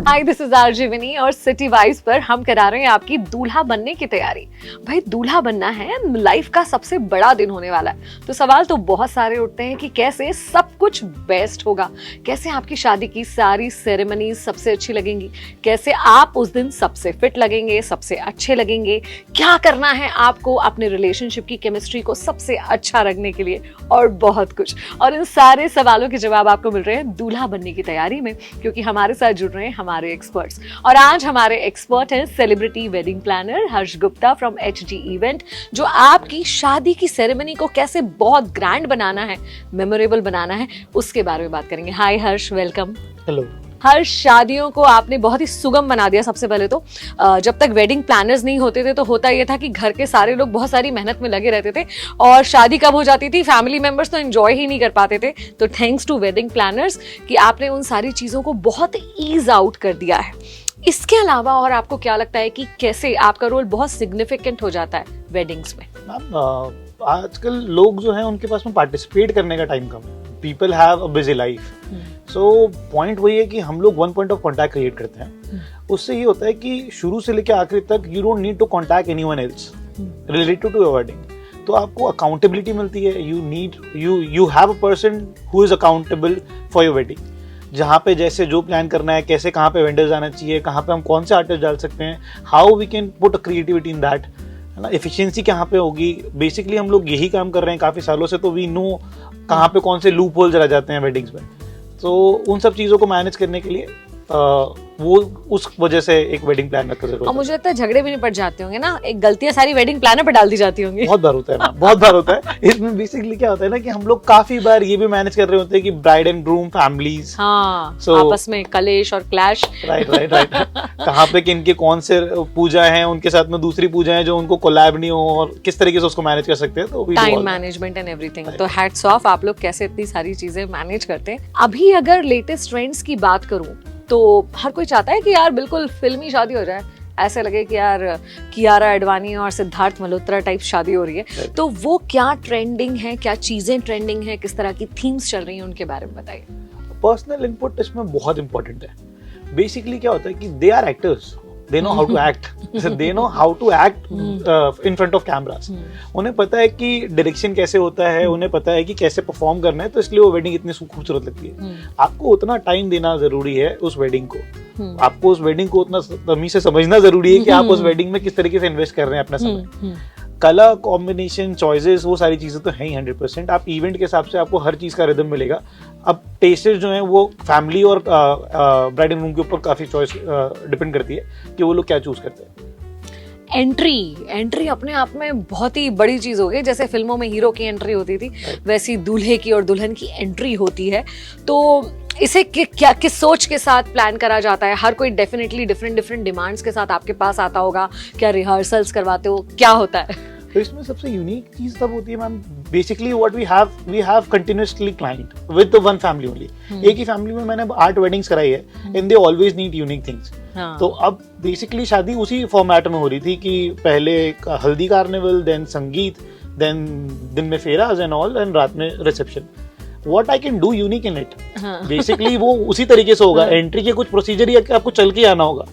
Hi, this is RJ विनी और city vibes पर हम करा रहे हैं आपकी दूल्हा बनने की तैयारी। भाई, दूल्हा बनना है, लाइफ का सबसे बड़ा दिन होने वाला है। तो सवाल तो बहुत सारे उठते हैं कि कैसे सब कुछ बेस्ट होगा, कैसे आपकी शादी की सारी सेरेमनी सबसे अच्छी लगेंगी, कैसे आप उस दिन सबसे फिट लगेंगे, सबसे अच्छे लगेंगे, क्या करना है आपको अपने रिलेशनशिप की केमिस्ट्री को सबसे अच्छा रखने के लिए, और बहुत कुछ। और इन सारे सवालों के जवाब आपको मिल रहे हैं दूल्हा बनने की तैयारी में, क्योंकि हमारे साथ जुड़ रहे हैं हमारे एक्सपर्ट्स। और आज हमारे एक्सपर्ट हैं celebrity wedding planner Harsh Gupta from HG event, जो आपकी शादी की सेरेमनी को कैसे बहुत ग्रैंड बनाना है, मेमोरेबल बनाना है, उसके बारे में बात करेंगे। हाय हर्ष, वेलकम। हेलो। हर शादियों को आपने बहुत ही सुगम बना दिया। सबसे पहले तो जब तक वेडिंग प्लानर्स नहीं होते थे तो होता ये था कि घर के सारे लोग बहुत सारी मेहनत में लगे रहते थे और शादी कब हो जाती थी फैमिली मेंबर्स तो एंजॉय ही नहीं कर पाते थे। तो थैंक्स टू वेडिंग प्लानर्स कि आपने उन सारी चीज़ों को बहुत ईज आउट कर दिया है। इसके अलावा और आपको क्या लगता है कि कैसे आपका रोल बहुत सिग्निफिकेंट हो जाता है वेडिंग्स में? आजकल लोग जो हैं उनके पास में पार्टिसिपेट करने का टाइम कम है। People have a busy life. So point वही है कि हम लोग one point of contact create करते हैं। उससे ये होता है कि शुरू से लेकर आखिरी तक you don't need to contact anyone else related to your wedding. तो आपको अकाउंटेबिलिटी मिलती है। You have a person who is accountable for your wedding, जहाँ पे जैसे जो प्लान करना है, कैसे कहाँ पे वेंडर्स आना चाहिए, कहाँ पे हम कौन से आर्टिस्ट डाल सकते हैं, how we can put a creativity in that, है ना, एफिशिएंसी कहाँ पे होगी। बेसिकली हम लोग यही काम कर रहे हैं काफ़ी सालों से, तो वी नो कहाँ पे कौन से लूप होल्स रह जाते हैं वेडिंग्स में। तो उन सब चीज़ों को मैनेज करने के लिए वो उस वजह से एक वेडिंग प्लानर का जरूरत है। और मुझे लगता है झगड़े भी नहीं पड़ जाते होंगे ना, एक गलतियां सारी वेडिंग प्लानर पे डाल दी जाती होंगी। बहुत बार होता है ना, बहुत बार होता है। इसमें बेसिकली क्या होता है ना कि हम लोग काफी बार ये भी मैनेज कर रहे होते हैं कि ब्राइड एंड ग्रूम फैमिलीज आपस में कलेश और क्लैश। राइट कहाँ पे किनके कौन से पूजा है, उनके साथ में दूसरी पूजा है जो उनको कोलैब नहीं हो, और किस तरीके से उसको मैनेज कर सकते हैं। तो टाइम मैनेजमेंट एंड एवरीथिंग। तो हैट्स ऑफ, आप लोग कैसे इतनी सारी चीजें मैनेज करते हैं। अभी अगर लेटेस्ट ट्रेंड्स की बात करूं तो हर कोई चाहता है कि यार बिल्कुल फिल्मी शादी हो जाए, ऐसे लगे कि यार कियारा आडवाणी और सिद्धार्थ मल्होत्रा टाइप शादी हो रही है। तो वो क्या ट्रेंडिंग है, क्या चीजें ट्रेंडिंग है, किस तरह की थीम्स चल रही हैं, उनके बारे में बताइए। पर्सनल इनपुट इसमें बहुत इंपॉर्टेंट है। बेसिकली क्या होता है कि they are actors, they know how to act. They know how to act in front of cameras. उन्हें पता है कि डायरेक्शन कैसे होता है, उन्हें पता है कि कैसे परफॉर्म करना है, तो इसलिए वो वेडिंग इतनी खूबसूरत लगती है। आपको उतना टाइम देना जरूरी है उस वेडिंग को। आपको उस वेडिंग को उतना तमीज से समझना जरूरी है कि आप उस वेडिंग में किस तरीके से इन्वेस्ट कर रहे हैं अपना समय। कलर कॉम्बिनेशन, चॉइसेस, वो सारी चीजें तो हैं ही 100%। आप इवेंट के हिसाब से आपको हर चीज का रिदम मिलेगा। अब टेस्टेस जो हैं वो फैमिली और ब्राइड एंड ग्रूम के ऊपर काफी चॉइस डिपेंड करती है कि वो लोग क्या चूज करते हैं। एंट्री अपने आप में बहुत ही बड़ी चीज हो गई। जैसे फिल्मों में हीरो की एंट्री होती थी, वैसी दूल्हे की और दुल्हन की एंट्री होती है। तो इसे क्या किस सोच के साथ प्लान करा जाता है? हर कोई डेफिनेटली डिफरेंट डिमांड्स के साथ आपके पास आता होगा। क्या रिहर्सल्स करवाते हो, क्या होता है? तो इसमें सबसे यूनिक चीज तब होती है ma'am, basically what we have continuously client with one family only. एक ही फैमिली में मैंने 8 वेडिंग्स कराई है, and they always need unique things. तो अब बेसिकली शादी उसी फॉर्मेट में हो रही थी कि पहले हल्दी कार्निवल, देन संगीत, देन दिन में फेराज एंड ऑल, एंड रात में reception. What I can do unique in it, basically वो उसी तरीके से होगा। एंट्री के कुछ प्रोसीजर या आपको चल के आना होगा,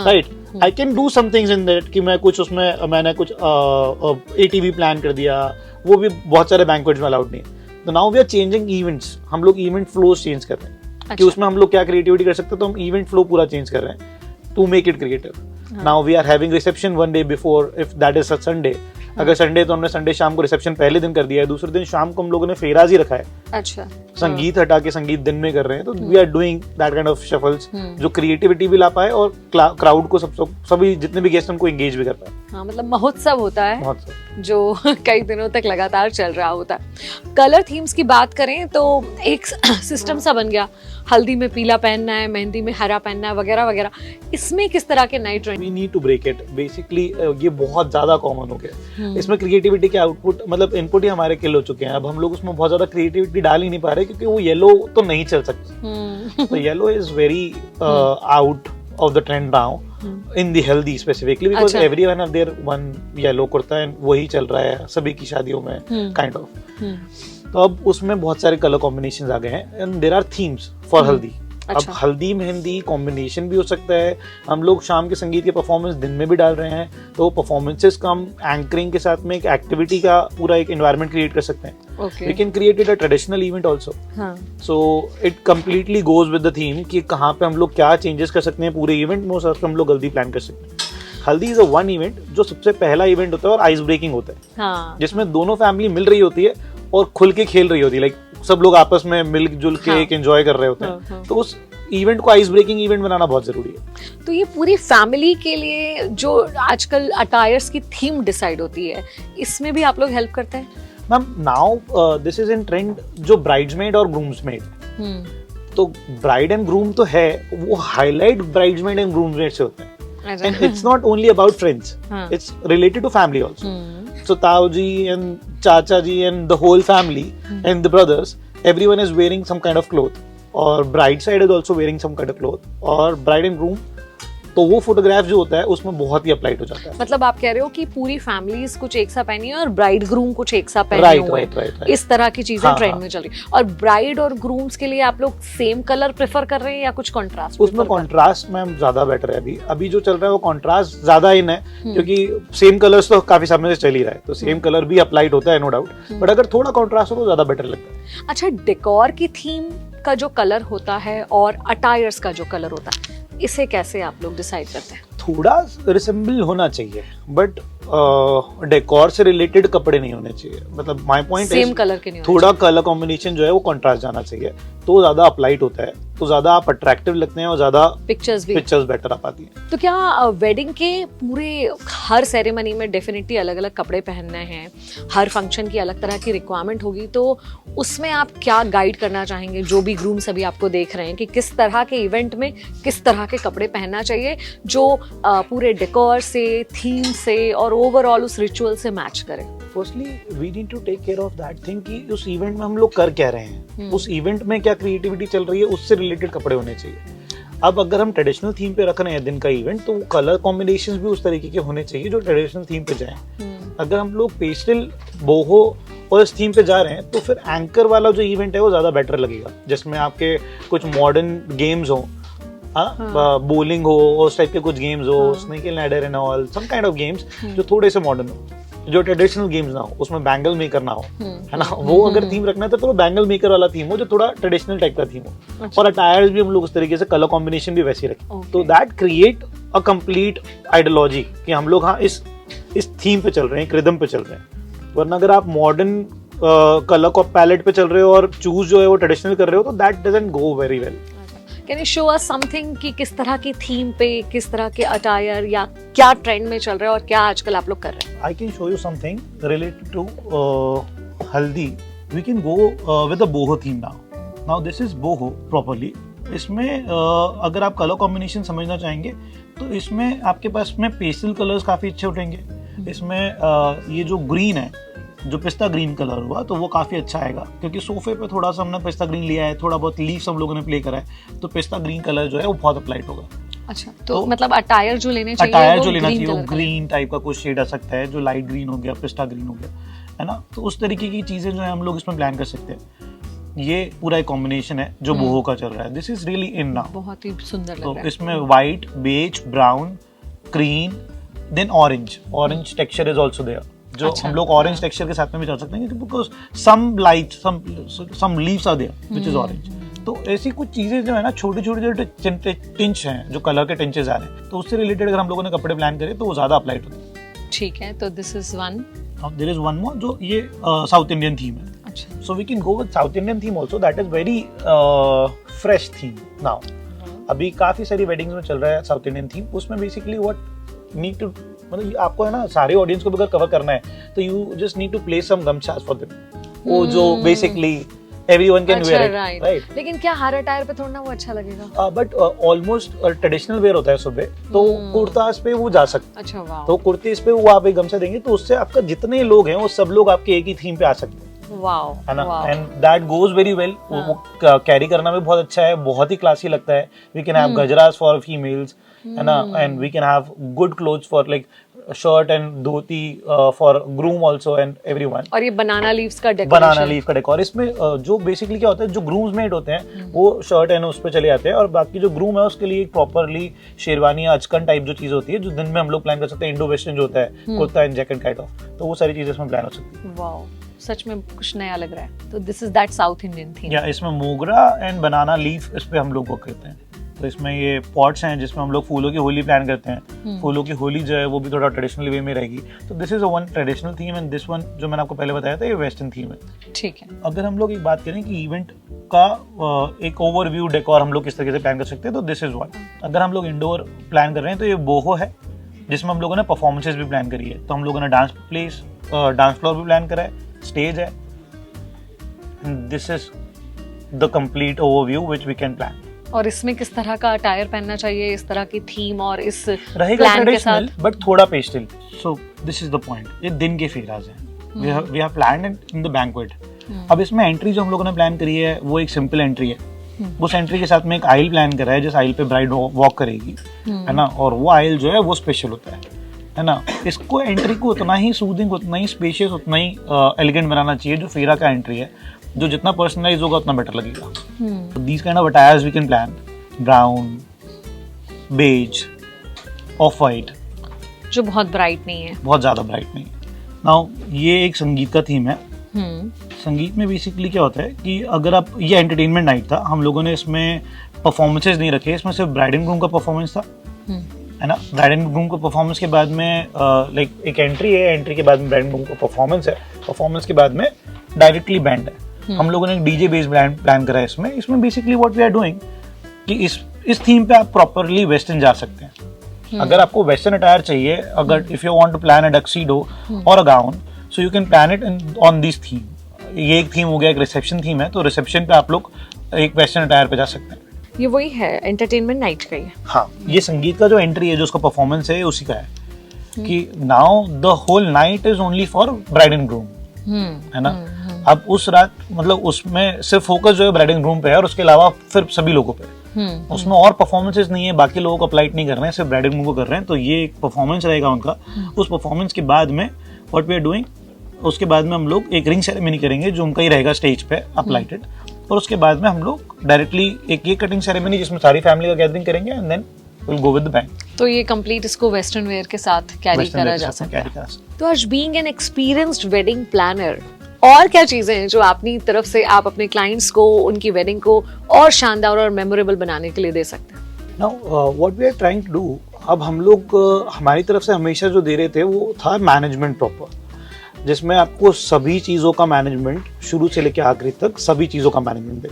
right. I can do some things in that कि मैं कुछ उसमें मैंने कुछ ATV प्लान कर दिया, वो भी बहुत सारे बैंक्वेट्स में अलाउड नहीं है। तो now we are changing events. हम लोग इवेंट फ्लोज चेंज कर रहे हैं कि उसमें हम लोग क्या क्रिएटिविटी कर सकते हैं। तो हम इवेंट फ्लो पूरा चेंज कर रहे हैं to make it creative. Now we are having reception one day before, if that is a Sunday. अगर संडे तो हमने संडे शाम को रिसेप्शन पहले दिन कर दिया है, दूसरे दिन शाम को हम लोगों ने फेराज ही रखा है। अच्छा, संगीत हटा के संगीत दिन में कर रहे हैं। तो we are doing that kind of shuffles जो क्रिएटिविटी भी ला पाए और क्राउड को सभी जितने भी गेस्ट उनको एंगेज भी कर पाए। हाँ, मतलब महोत्सव होता है, महोत्सव जो कई दिनों तक लगातार चल रहा होता है। कलर थीम्स की बात करें तो एक सिस्टम सा बन गया, हल्दी में पीला पहनना है, मेहंदी में हरा पहनना है, वगैरह वगैरह। इसमें किस तरह के नए trend? We need to break it. Basically ये बहुत ज्यादा कॉमन हो गया। इसमें क्रिएटिविटी के आउटपुट मतलब इनपुट ही हमारे किल हो चुके हैं। अब हम लोग उसमें बहुत ज्यादा क्रिएटिविटी डाल ही नहीं पा रहे, क्योंकि वो येलो तो नहीं चल सकता। तो yellow is very out of the trend now in the healthy specifically, because everyone have their one yellow kurta, and वही चल रहा है सभी की शादियों में काइंड ऑफ। तो अब उसमें बहुत सारे कलर कॉम्बिनेशंस आ गए हैं, and there are themes for haldi. अब हल्दी मेहंदी कॉम्बिनेशन भी हो सकता है, हम लोग शाम के संगीत के परफॉर्मेंस दिन में भी डाल रहे हैं, तो परफॉर्मेंसेस का हम एंकरिंग के साथ में एक एक्टिविटी का पूरा एक एनवायरनमेंट क्रिएट कर सकते हैं. We can create it a traditional event also. So it completely goes with the theme कि कहाँ पे हम लोग क्या चेंजेस कर सकते हैं पूरे इवेंट में, उस हिसाब से हम लोग हल्दी प्लान कर सकते हैं. हल्दी इज अ वन इवेंट जो सबसे पहला इवेंट होता है और आइस ब्रेकिंग होता है, जिसमें दोनों फैमिली मिल रही होती है और खुल के खेल रही होती है, लाइक सब लोग आपस में मिलजुल के एक एंजॉय कर रहे होते हैं. तो उस इवेंट को आइस ब्रेकिंग इवेंट बनाना बहुत जरूरी है. तो ये पूरी फैमिली के लिए जो आजकल अटायर्स की थीम डिसाइड होती है, इसमें भी आप लोग हेल्प करते हैं? Ma'am now this is in trend जो ब्राइड्समेड और ग्रूम्समेड. तो ब्राइड एंड ग्रूम तो है, वो हाईलाइट ब्राइड्समेड एंड ग्रूम्समेड से होते हैं. And it's not only about friends. It's related to family also. So Tao ji and Chacha ji and the whole family and the brothers, everyone is wearing some kind of cloth. Or bride side is also wearing some kind of cloth. Or bride and groom. तो वो photograph जो होता है उसमें बहुत ही applied हो जाता है. मतलब आप कह रहे हो कि पूरी फैमिलीज कुछ एक सा पहनी है और ब्राइड ग्रूम कुछ एक सा पहने हुए हैं. इस तरह की चीजें ट्रेंड में चल रही है. और ब्राइड और ग्रूम्स के लिए आप लोग सेम कलर प्रेफर कर रहे हैं या कुछ कंट्रास्ट? उसमें कंट्रास्ट मैम ज्यादा बेटर है. अभी जो चल रहा है वो कंट्रास्ट ज्यादा इन है, क्योंकि सेम कलर्स तो काफी समय से चल ही रहा है, तो सेम कलर भी अप्लाइड होता है नो डाउट, बट अगर थोड़ा कंट्रास्ट हो तो ज्यादा बेटर लगता है. अच्छा, डेकोर की थीम का जो कलर होता है और अटायर्स का जो कलर होता है, इसे कैसे आप लोग डिसाइड करते हैं? थोड़ा रिसेंबल होना चाहिए, बट डेकोर से रिलेटेड कपड़े नहीं होने चाहिए. मतलब माय पॉइंट सेम कलर के नहीं, थोड़ा कलर कॉम्बिनेशन जो है वो कंट्रास्ट जाना चाहिए, तो ज्यादा अप्लाइड होता है, तो ज्यादा आप अट्रैक्टिव लगते हैं और ज्यादा पिक्चर्स बेटर आ पाती है. तो क्या वेडिंग के पूरे हर सेरेमनी में डेफिनेटली अलग अलग कपड़े पहनने हैं, हर फंक्शन की अलग तरह की रिक्वायरमेंट होगी, तो उसमें आप क्या गाइड करना चाहेंगे जो भी ग्रूम्स अभी आपको देख रहे हैं कि किस तरह के इवेंट में किस तरह के कपड़े पहनना चाहिए जो पूरे डेकोर से, थीम से और ओवरऑल उस रिचुअल से मैच करे? Firstly we need to take care of that thing कि उस इवेंट में हम लोग कर क्या रहे हैं, उस इवेंट में क्या क्रिएटिविटी चल रही है, उससे रिलेटेड कपड़े होने चाहिए. अब अगर हम ट्रेडिशनल थीम पे रख रहे हैं दिन का इवेंट, तो कलर कॉम्बिनेशंस भी उस तरीके के होने चाहिए जो ट्रेडिशनल थीम पे जाएं. अगर हम लोग पेस्टल, बोहो और इस थीम पे जा रहे हैं, तो फिर एंकर वाला जो इवेंट है वो ज्यादा बेटर लगेगा, जिसमें आपके कुछ मॉडर्न गेम्स हो, बोलिंग हो, उस टाइप के कुछ गेम्स हो, snake and ladder and all, some kind of games जो थोड़े से मॉडर्न हो, जो ट्रेडिशनल गेम्स ना हो, उसमें बैंगल मेकर ना हो, है ना. वो अगर थीम रखना है तो बैंगल मेकर वाला थीम हो जो थोड़ा ट्रेडिशनल टाइप का थीम हो. और अटायर्स भी हम लोग उस तरीके से कलर कॉम्बिनेशन भी वैसे रखें, तो that create a complete ideology कि हम लोग हाँ इस थीम पे चल रहे हैं, एक रिदम पे चल रहे हैं. वरना अगर आप मॉडर्न कलर को पैलेट पे चल रहे हो और चूज जो है वो ट्रेडिशनल कर रहे हो, तो that doesn't go very well. Can you show us something कि किस तरह की थीम पे किस तरह के अटायर या क्या ट्रेंड में चल रहा है और क्या आजकल आप लोग कर रहे हैं? I can show you something related to haldi. We can go with a boho theme now. Now this is boho properly. इसमें अगर आप कलर कॉम्बिनेशन समझना चाहेंगे तो इसमें आपके पास में पेस्टल कलर्स काफी अच्छे उठेंगे. इसमें ये जो ग्रीन है, जो पिस्ता ग्रीन कलर हुआ, तो वो काफी अच्छा आएगा, क्योंकि सोफे पे थोड़ा सा हमने पिस्ता ग्रीन लिया है, थोड़ा बहुत लीव्स हम लोगों ने प्ले करा है, तो पिस्ता ग्रीन कलर जो है वो बहुत अप्लाइड होगा. अच्छा, तो मतलब अटायर जो लेना चाहिए वो ग्रीन टाइप का कुछ शेड आ सकता है, जो लाइट ग्रीन हो गया, पिस्ता ग्रीन हो गया, है ना. तो उस तरीके की चीजें जो है हम लोग इसमें प्लान कर सकते हैं. ये पूरा एक कॉम्बिनेशन है जो बोहो का चल रहा है. This is really in now, बहुत ही सुंदर लग रहा है. तो इसमें white, beige, brown, green, then orange texture is also there, जो हम लोग ऑरेंज टेक्सचर के साथ में भी चल सकते हैं, because some light, some leaves are there which is orange. तो ऐसी कुछ चीजें जो है ना, छोटे छोटे जो टिंच हैं, जो कलर के टिंचेस आ रहे हैं, तो उससे रिलेटेड अगर हम लोगों ने कपड़े प्लान करे तो वो ज्यादा अप्लाइड होते हैं. ठीक है, तो this is one. There is one more जो ये साउथ इंडियन थीम है. अच्छा, so we can go with South Indian theme also. That is very fresh theme now. अभी काफी सारी वेडिंग्स में चल रहा है साउथ इंडियन थीम. उसमें बेसिकली व्हाट नीड टू, मतलब आपको है ना सारे ऑडियंस को अगर कवर करना है तो you just need to place some gamchas for them, वो जो basically everyone can wear it, right. लेकिन क्या हर अटायर पे थोड़ा ना वो अच्छा लगेगा? बट ऑलमोस्ट ट्रेडिशनल वेयर होता है सुबह, तो कुर्तास पे वो जा सकते. अच्छा, वाह. तो कुर्तीस पे वो आप एक गमछा देंगे तो उससे आपका जितने लोग हैं वो सब लोग आपके एक ही थीम पे आ सकते हैं. वाओ, है ना. And that goes very well. वो कैरी करना भी बहुत अच्छा है, बहुत ही क्लासी लगता है. We can have gajras for females, है ना, and we can have good clothes for like shirt and dhoti for groom also and everyone. और ये बनाना लीव्स का बनाना लीफ का डेकोर, इसमें जो बेसिकली क्या होता है, जो ग्रूम्स मेड होते हैं वो शर्ट एंड उस पे चले जाते हैं, और बाकी जो ग्रूम है उसके लिए एक प्रॉपरली शेरवानी या अचकन टाइप जो चीज होती है, जो दिन में हम लोग प्लान कर सकते हैं, इंडो वेस्टर्न जो होता है, kurta and jacket kind of, तो वो सारी चीजें इसमें प्लान हो सकती है। वाओ, सच में कुछ नया लग रहा है। तो this is that south Indian theme. या इसमें मोगरा एंड बनाना लीफ इस पे हम लोग वर्क करते हैं। तो इसमें ये पॉट्स हैं जिसमें हम लोग फूलों की होली प्लान करते हैं। फूलों की होली जो है वो भी थोड़ा ट्रेडिशनल वे में रहेगी। तो this is one traditional theme and this one जो मैंने आपको पहले बताया था ये वेस्टर्न थीम है। ठीक है। अगर हम लोग एक बात करें कि इवेंट का एक ओवरव्यू डेकोर हम लोग किस तरीके से प्लान कर सकते हैं, तो दिस इज वन। अगर हम लोग इंडोर प्लान कर रहे हैं तो ये बोहो है, जिसमें हम लोगों ने परफॉर्मेंसेज भी प्लान करी है। तो हम लोगों ने डांस फ्लोर भी प्लान करा है, स्टेज है। This is the complete overview which we can plan. और इसमें किस तरह का अटायर पहनना चाहिए, इस तरह की थीम और इस रहेगा प्लान के ट्रेडिशनल साथ? बट थोड़ा pastel. So this is the point. ये दिन के फेराज हैं, we have planned in the banquet. अब इसमें एंट्री जो हम लोगों ने प्लान करी है वो एक सिंपल एंट्री है। उस एंट्री के साथ में एक आइल प्लान करा है, जिस आइल पे ब्राइड वॉक करेगी, है ना, और वो आइल जो है वो स्पेशल होता है ना। इसको एंट्री को उतना ही सूदिंग, उतना ही स्पेशियस, उतना ही एलिगेंट बनाना चाहिए जो फेरा का एंट्री है। जो जितना पर्सनलाइज होगा उतना बेटर लगेगा। These kind of attires we can plan, brown, beige, off white, जो बहुत ब्राइट नहीं है, बहुत ज्यादा ब्राइट नहीं है। नाउ ये एक संगीत का थीम है। संगीत में बेसिकली क्या होता है कि अगर आप, ये एंटरटेनमेंट नाइट था, हम लोगों ने इसमें परफॉर्मेंसेज नहीं रखे, इसमें सिर्फ ब्राइड एंड ग्रूम का परफॉर्मेंस था, है ना। ब्राइड एंड ग्रूम को परफॉर्मेंस के बाद में लाइक एक एंट्री है, एंट्री के बाद में ब्राइड एंड ग्रूम का परफॉर्मेंस है, परफॉर्मेंस के बाद में डायरेक्टली बैंड है। हम लोगों ने एक डीजे बेस्ड प्लान करा है इसमें। इसमें basically what we are doing कि इस थीम पे आप प्रॉपरली वेस्टर्न जा सकते हैं। अगर आपको वेस्टर्न अटायर चाहिए, अगर if you want to plan a tuxedo और a gown, so you can plan it on this theme. ये एक थीम हो गया, एक रिसेप्शन थीम है, तो रिसेप्शन पे आप लोग एक वेस्टर्न अटायर पे जा सकते हैं। ये वही है एंटरटेनमेंट नाइट का ही। हाँ, ये संगीत का जो एंट्री है, जो उसका परफॉर्मेंस है, उसी का है कि now the whole night is only for bride and groom, है ना। अब उस रात मतलब उसमें सिर्फ फोकस जो है ब्राइड एंड ग्रूम पे है, और उसके अलावा फिर सभी लोगों पे उसमें और परफॉर्मेंसेस नहीं है, बाकी लोगों को अप्लाइट नहीं कर रहे हैं, सिर्फ ब्राइड एंड ग्रूम को कर रहे हैं। तो ये एक परफॉर्मेंस रहेगा उनका। उस परफॉर्मेंस के बाद में व्हाट वी आर डूइंग, उसके बाद में हम लोग एक रिंग सेरेमनी करेंगे जो उनका ही रहेगा स्टेज पे अपलाइटेड, और उसके बाद में हम लोग डायरेक्टली एक केक कटिंग सेरेमनी जिसमें सारी फैमिली का गैदरिंग करेंगे and then will go with the band. तो ये कंप्लीट इसको वेस्टर्न वेयर के साथ कैरी करा जा सकता है। तो आज being an experienced wedding planner, और क्या चीजें हैं जो अपनी तरफ से आप अपने क्लाइंट्स को, उनकी वेडिंग को और शानदार और मेमोरेबल बनाने के लिए दे सकते हैं? Now what we are trying to do, अब हम लोग हमारी तरफ से हमेशा जो दे रहे थे वो था मैनेजमेंट प्रॉपर, जिसमें आपको सभी चीज़ों का मैनेजमेंट शुरू से लेकर आखिरी तक सभी चीज़ों का management they.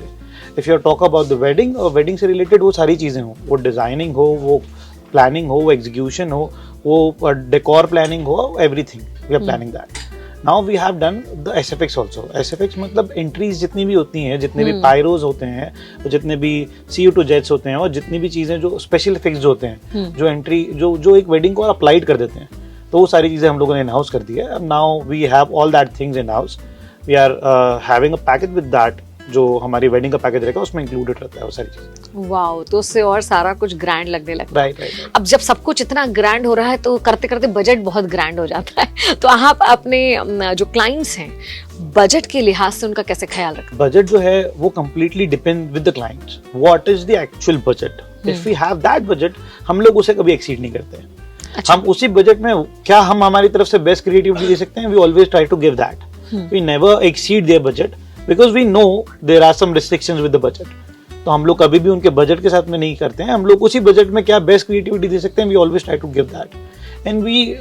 If you talk about the wedding, wedding से रिलेटेड वो सारी चीज़ें हो, वो डिज़ाइनिंग हो, वो प्लानिंग हो, वो एग्जीक्यूशन हो, वो डेकोर प्लानिंग हो, everything we are planning that. Now we have done the SFX also. SFX मतलब एंट्रीज जितनी भी होती हैं, जितने भी पायरोज होते हैं, जितने भी CO2 जेट्स होते हैं, और जितनी भी चीज़ें जो स्पेशल इफेक्ट्स होते हैं, जो एंट्री जो एक वेडिंग को और अप्लाइड कर देते हैं, तो वो सारी चीज़ें हम लोगों ने इन हाउस कर दी है। Now we have all that things in house. We are having a package with that, जो हमारी वेडिंग का पैकेज रहेगा उसमें इंक्लूडेड रहता है वो सारी चीज़ें। वाओ, तो उससे और सारा कुछ ग्रैंड लगने लगता है। राइट। अब जब सब कुछ इतना ग्रैंड हो रहा है तो करते करते बजट बहुत ग्रैंड हो जाता है। तो आप अपने जो क्लाइंट्स हैं, बजट के लिहाज से उनका कैसे ख्याल रखते हैं? बजट जो है वो completely depend with the clients, what is the actual budget. If we have that budget, हम लोग उसे कभी एक्सीड नहीं करते हैं। अच्छा। हम उसी बजट में क्या हम हमारी तरफ से बेस्ट क्रिएटिविटी दे सकते हैं, we always try to give that. We never exceed their budget because we know there are some restrictions with the budget. तो हम लोग कभी भी उनके बजट के साथ में नहीं करते हैं। हम लोग उसी बजट में क्या बेस्ट क्रिएटिविटी दे सकते हैं, we always try to give that and we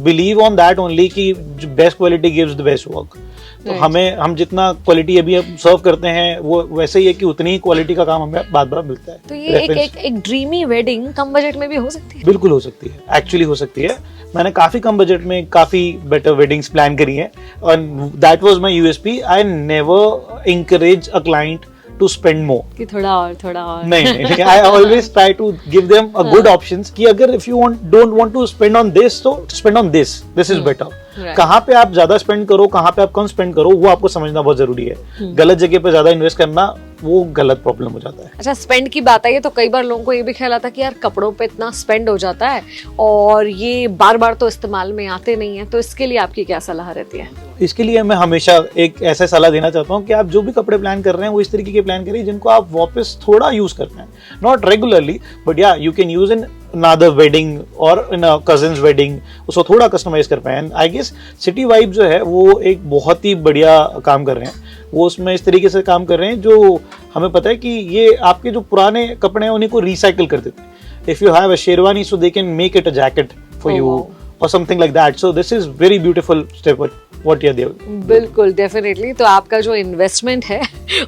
believe on that only कि best quality gives the best work. तो हम जितना क्वालिटी अभी हम सर्व करते हैं वो वैसे ही है कि उतनी ही क्वालिटी का काम हमें बार बार मिलता है। तो ये एक ड्रीमी वेडिंग कम बजट में भी हो सकती है? बिल्कुल हो सकती है, एक्चुअली हो सकती है। मैंने काफी कम बजट में काफी बेटर वेडिंग्स प्लान करी हैं, और that was my USP। I never encourage a client to spend more कि थोड़ा और नहीं I always try to give them a good options कि अगर if you don't want to spend on this, so spend on this is better। कहाँ पे आप ज्यादा स्पेंड करो, कहाँ पे आप कम स्पेंड करो, वो आपको समझना बहुत जरूरी है। गलत जगह पे ज्यादा इन्वेस्ट करना वो गलत प्रॉब्लम हो जाता है। अच्छा, स्पेंड की बात आई है तो कई बार लोगों को ये भी ख्याल आता है कि यार कपड़ों पे इतना स्पेंड हो जाता है और ये बार बार तो इस्तेमाल में आते नहीं है, तो इसके लिए आपकी क्या सलाह रहती है? इसके लिए मैं हमेशा एक ऐसा सलाह देना चाहता हूँ कि आप जो भी कपड़े प्लान कर रहे हैं वो इस तरीके के प्लान करिए जिनको आप वापस थोड़ा यूज कर पाएं, नॉट रेगुलरली बट या you can use in another wedding और इन अ cousin's wedding, उसको थोड़ा कस्टमाइज कर पाए। आई गेस सिटी वाइब जो है वो एक बहुत ही बढ़िया काम कर रहे हैं, वो उसमें इस तरीके से काम कर रहे हैं जो हमें पता है कि ये आपके जो पुराने कपड़े हैं उन्हीं को रिसाइकिल कर देते हैं। If you have a sherwani so they can make it a jacket for you or something like that. So this is very beautiful step what you're doing. बिल्कुल, डेफिनेटली। तो आपका जो इन्वेस्टमेंट है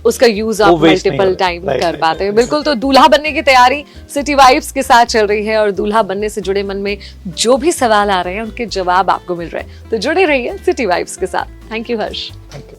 उसका यूज आप मल्टीपल टाइम कर पाते हैं। बिल्कुल। तो दूल्हा बनने की तैयारी सिटी वाइब्स के साथ चल रही है और दूल्हा बनने से जुड़े मन में जो भी सवाल आ रहे हैं उनके जवाब आपको मिल रहे हैं। तो जुड़े रहिए सिटी वाइब्स के साथ। Thank you Harsh. Thank you.